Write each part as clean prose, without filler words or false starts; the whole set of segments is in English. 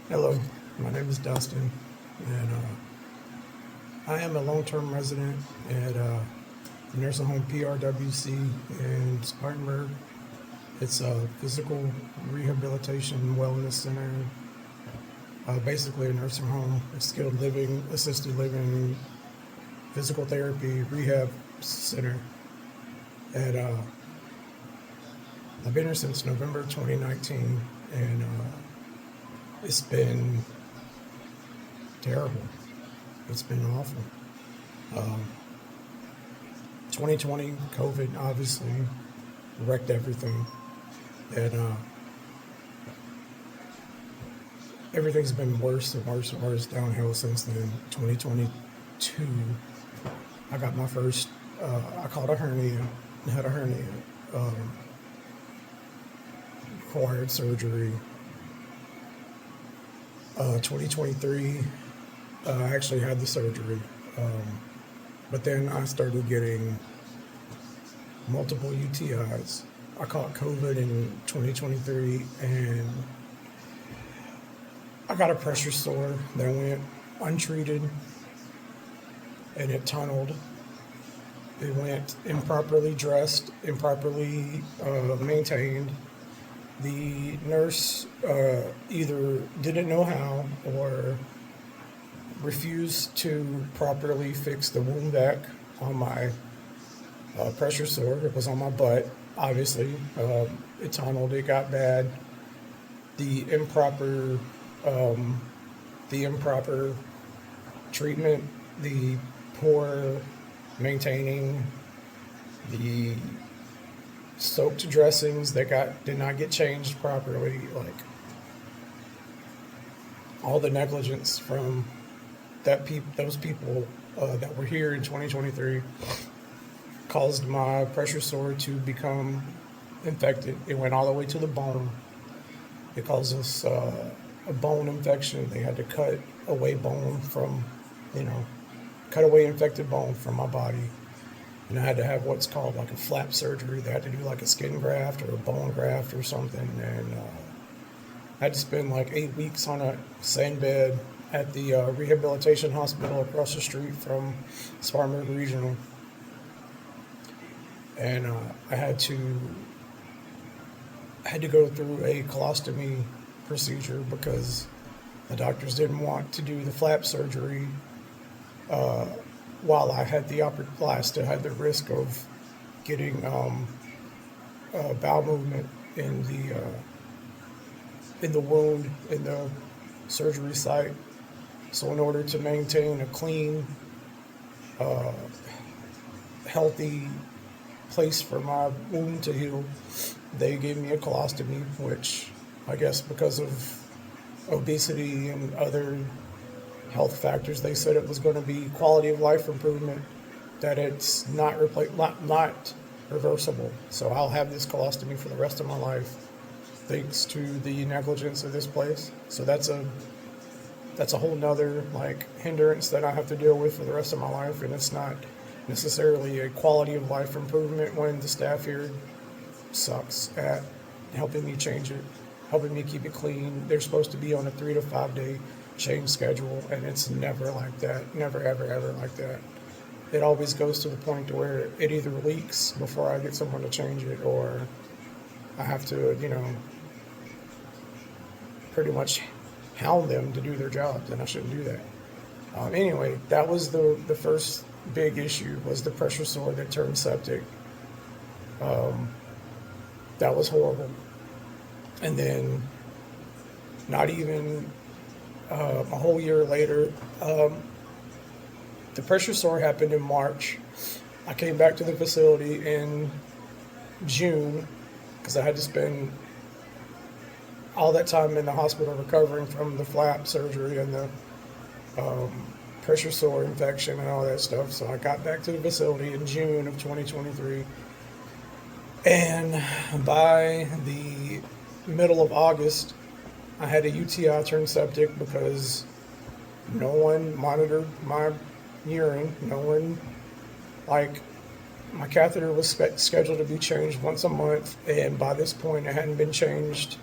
Hello, my name is Dustin, and I am a long-term resident at nursing home PRWC in Spartanburg. It's a physical rehabilitation wellness center, basically a nursing home, a skilled living, assisted living, physical therapy rehab center. At I've been here since November 2019, and it's been terrible. It's been awful. Um, 2020, COVID obviously wrecked everything. And everything's been worse and worse and worse downhill since then. 2022, I got my first, I caught a hernia, had a hernia, um, required surgery. 2023, I actually had the surgery. But then I started getting multiple UTIs. I caught COVID in 2023, and I got a pressure sore that went untreated, and it tunneled. It went improperly dressed, improperly maintained. The nurse either didn't know how or refused to properly fix the wound vac on my pressure sore. It was on my butt, obviously. It tunneled, it got bad. The improper, um, the improper treatment, the poor maintaining, the soaked dressings that did not get changed properly, like all the negligence from those people that were here in 2023 caused my pressure sore to become infected. It went all the way to the bone. It caused us a bone infection. They had to cut away bone from, you know, cut away infected bone from my body. And I had to have what's called like a flap surgery. They had to do like a skin graft or a bone graft or something. And I had to spend like 8 weeks on a sand bed at the rehabilitation hospital across the street from Spartanburg Regional. And I had to go through a colostomy procedure because the doctors didn't want to do the flap surgery while I had while I still had the risk of getting bowel movement in the wound in the surgery site. So in order to maintain a clean, uh, healthy place for my wound to heal, they gave me a colostomy, which I guess because of obesity and other health factors, they said it was going to be quality of life improvement, that it's not reversible. So I'll have this colostomy for the rest of my life, thanks to the negligence of this place. So that's a whole nother like hindrance that I have to deal with for the rest of my life, and it's not necessarily a quality of life improvement when the staff here sucks at helping me change it, helping me keep it clean. They're supposed to be on a 3 to 5 day change schedule, and it's never like that. Never, ever, ever like that. It always goes to the point to where it either leaks before I get someone to change it, or I have to, pretty much hound them to do their jobs, and I shouldn't do that. Anyway, that was the first big issue, was the pressure sore that turned septic. Um, that was horrible. And then not even a whole year later, the pressure sore happened in March. I came back to the facility in June because I had to spend all that time in the hospital recovering from the flap surgery and the um, pressure sore infection and all that stuff. So I got back to the facility in June of 2023. And by the middle of August, I had a UTI turn septic because no one monitored my urine. No one, like, my catheter was scheduled to be changed once a month, and by this point, it hadn't been changed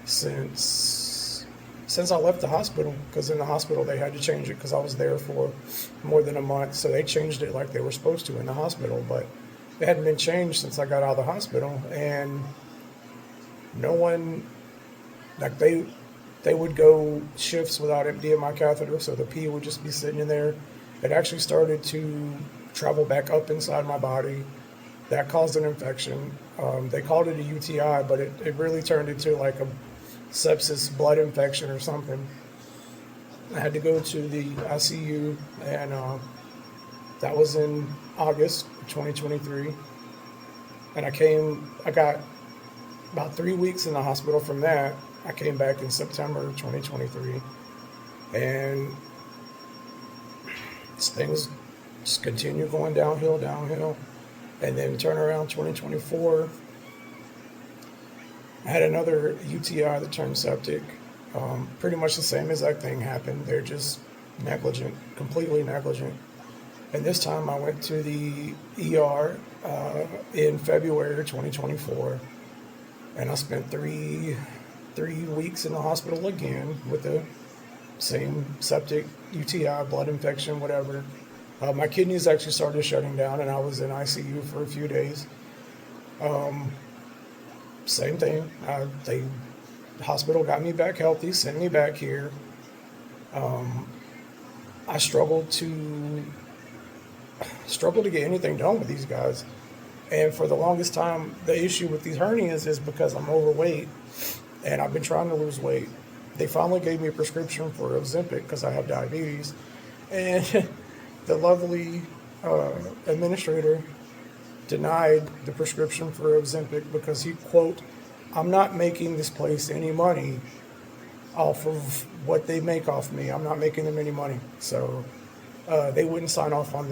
since since I left the hospital, because in the hospital they had to change it because I was there for more than a month, so they changed it like they were supposed to in the hospital, but it hadn't been changed since I got out of the hospital, and no one, like they would go shifts without emptying my catheter, so the pee would just be sitting in there. It actually started to travel back up inside my body. That caused an infection. They called it a UTI, but it really turned into like a sepsis blood infection or something. I had to go to the ICU, and that was in August 2023. And I got about 3 weeks in the hospital from that. I came back in September 2023, and things just continue going downhill. And then turn around 2024, I had another UTI that turned septic. Pretty much the same exact thing happened. They're just negligent, completely negligent. And this time I went to the ER in February 2024, and I spent three weeks in the hospital again with the same septic, UTI, blood infection, whatever. My kidneys actually started shutting down, and I was in ICU for a few days. Same thing. The hospital got me back healthy, sent me back here. I struggled to get anything done with these guys. And for the longest time, the issue with these hernias is because I'm overweight, and I've been trying to lose weight. They finally gave me a prescription for Ozempic because I have diabetes. And the lovely administrator denied the prescription for Ozempic because he, quote, "I'm not making this place any money off of what they make off me. I'm not making them any money." So they wouldn't sign off on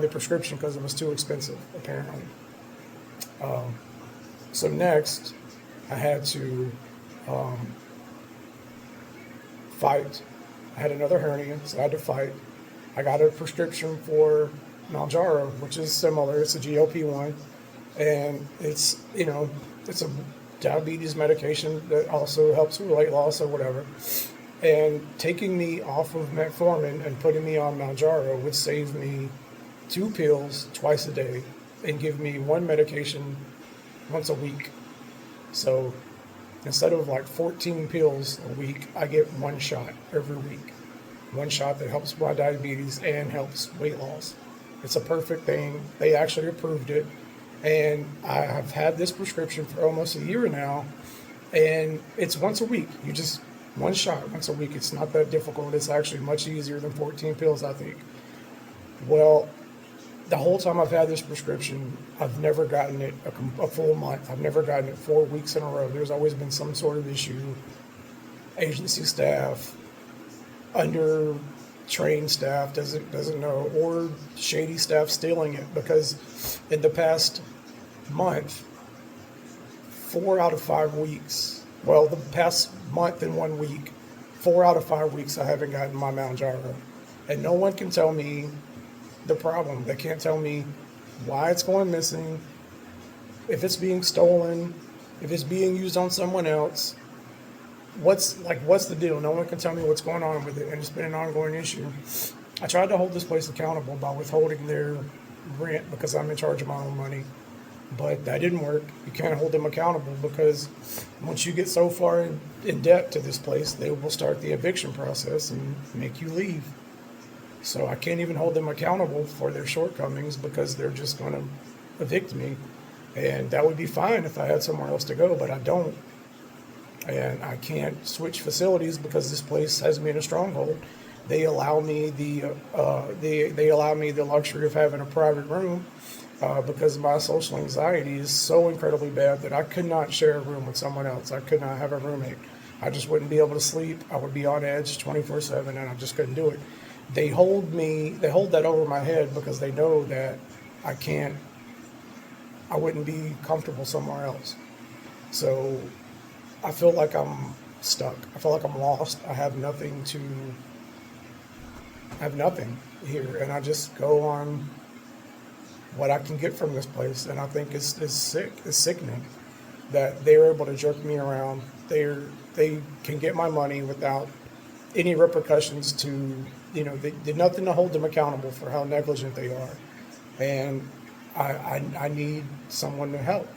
the prescription because it was too expensive, apparently. So next, I had to fight. I had another hernia, so I had to fight. I got a prescription for Mounjaro, which is similar. It's a GLP-1, and it's a diabetes medication that also helps with weight loss or whatever. And taking me off of metformin and putting me on Mounjaro would save me 2 pills twice a day and give me one medication once a week. So instead of like 14 pills a week, I get one shot every week. One shot that helps my diabetes and helps weight loss. It's a perfect thing. They actually approved it. And I have had this prescription for almost a year now. And it's once a week. You just, one shot once a week. It's not that difficult. It's actually much easier than 14 pills, I think. Well, the whole time I've had this prescription, I've never gotten it a full month. I've never gotten it 4 weeks in a row. There's always been some sort of issue. Agency staff, under-trained staff doesn't know, or shady staff stealing it, because in the past month, 4 out of 5 weeks, well, the past month and 1 week, 4 out of 5 weeks I haven't gotten my Mounjaro. And no one can tell me the problem. They can't tell me why it's going missing, if it's being stolen, if it's being used on someone else. What's the deal? No one can tell me what's going on with it, and it's been an ongoing issue. I tried to hold this place accountable by withholding their rent because I'm in charge of my own money, but that didn't work. You can't hold them accountable because once you get so far in debt to this place, they will start the eviction process and make you leave. So I can't even hold them accountable for their shortcomings because they're just going to evict me. And that would be fine if I had somewhere else to go, but I don't. And I can't switch facilities because this place has me in a stronghold. They allow me the luxury of having a private room because my social anxiety is so incredibly bad that I could not share a room with someone else. I could not have a roommate. I just wouldn't be able to sleep. I would be on edge 24/7, and I just couldn't do it. They hold that over my head because they know that I wouldn't be comfortable somewhere else. So I feel like I'm stuck. I feel like I'm lost. I have nothing here, and I just go on what I can get from this place, and I think it's sickening that they're able to jerk me around. They're they can get my money without any repercussions to, they did nothing to hold them accountable for how negligent they are. And I need someone to help,